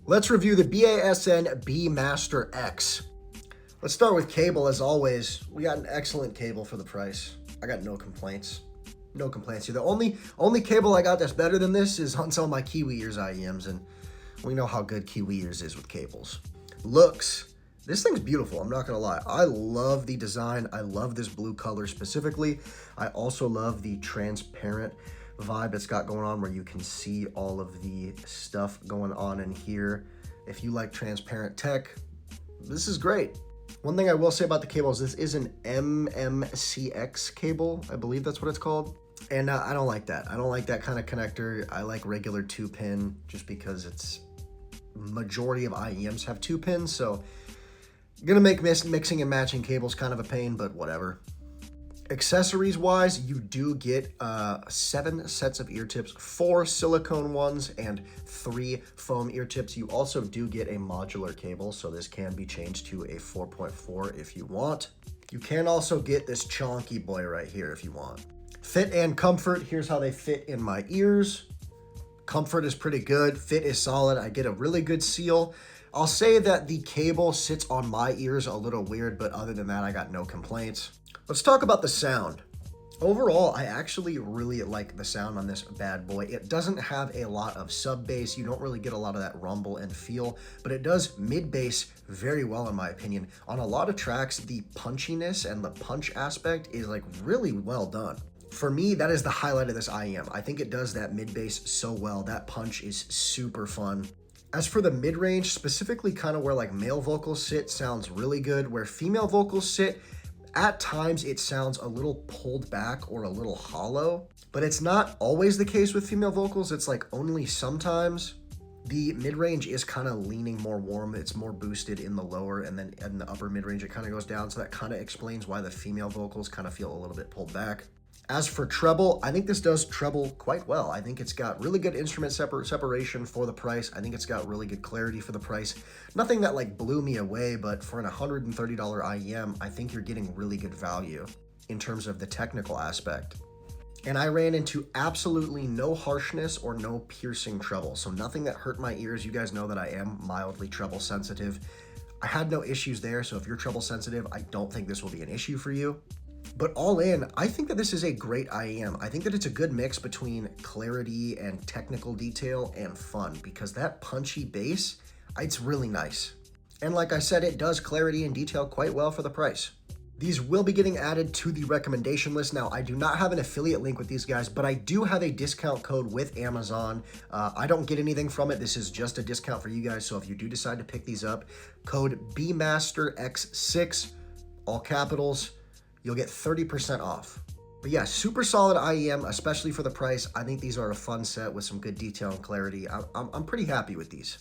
Let's review the BASN BmasterX. Let's start with cable as always. We got an excellent cable for the price. I got no complaints. No complaints here. The only cable I got that's better than this is on some of my Kiwi Ears IEMs, and we know how good Kiwi Ears is with cables. Looks. This thing's beautiful, I'm not gonna lie. I love the design. I love this blue color specifically. I also love the transparent vibe it's got going on where you can see all of the stuff going on in here. If you like transparent tech, this is great. One thing I will say about the cable is this is an MMCX cable. I believe that's what it's called. And I don't like that. I don't like that kind of connector. I like regular 2-pin just because it's majority of IEMs have 2 pins. So gonna make mixing and matching cables kind of a pain, but whatever. Accessories wise, you do get 7 sets of ear tips, 4 silicone ones and 3 foam ear tips. You also do get a modular cable, so this can be changed to a 4.4 if you want. You can also get this chonky boy right here if you want. Fit and comfort, here's how they fit in my ears. Comfort is pretty good, fit is solid. I get a really good seal. I'll say that the cable sits on my ears a little weird, but other than that, I got no complaints. Let's talk about the sound. Overall, I actually really like the sound on this bad boy. It doesn't have a lot of sub bass. You don't really get a lot of that rumble and feel, but it does mid bass very well in my opinion. On a lot of tracks, the punchiness and the punch aspect is like really well done. For me, that is the highlight of this IEM. I think it does that mid bass so well. That punch is super fun. As for the mid-range, specifically kind of where like male vocals sit, sounds really good. Where female vocals sit, at times it sounds a little pulled back or a little hollow, but it's not always the case with female vocals. It's like only sometimes. The mid-range is kind of leaning more warm. It's more boosted in the lower, and then in the upper mid-range it kind of goes down. So that kind of explains why the female vocals kind of feel a little bit pulled back. As for treble, I think this does treble quite well. I think it's got really good instrument separation for the price. I think it's got really good clarity for the price. Nothing that like blew me away, but for an $130 IEM, I think you're getting really good value in terms of the technical aspect. And I ran into absolutely no harshness or no piercing treble. So nothing that hurt my ears. You guys know that I am mildly treble sensitive. I had no issues there. So if you're treble sensitive, I don't think this will be an issue for you. But all in, I think that this is a great IEM. I think that it's a good mix between clarity and technical detail and fun, because that punchy bass, it's really nice. And like I said, it does clarity and detail quite well for the price. These will be getting added to the recommendation list. Now, I do not have an affiliate link with these guys, but I do have a discount code with Amazon. I don't get anything from it. This is just a discount for you guys. So if you do decide to pick these up, code BmasterX6, all capitals, you'll get 30% off. But yeah, super solid IEM, especially for the price. I think these are a fun set with some good detail and clarity. I'm pretty happy with these.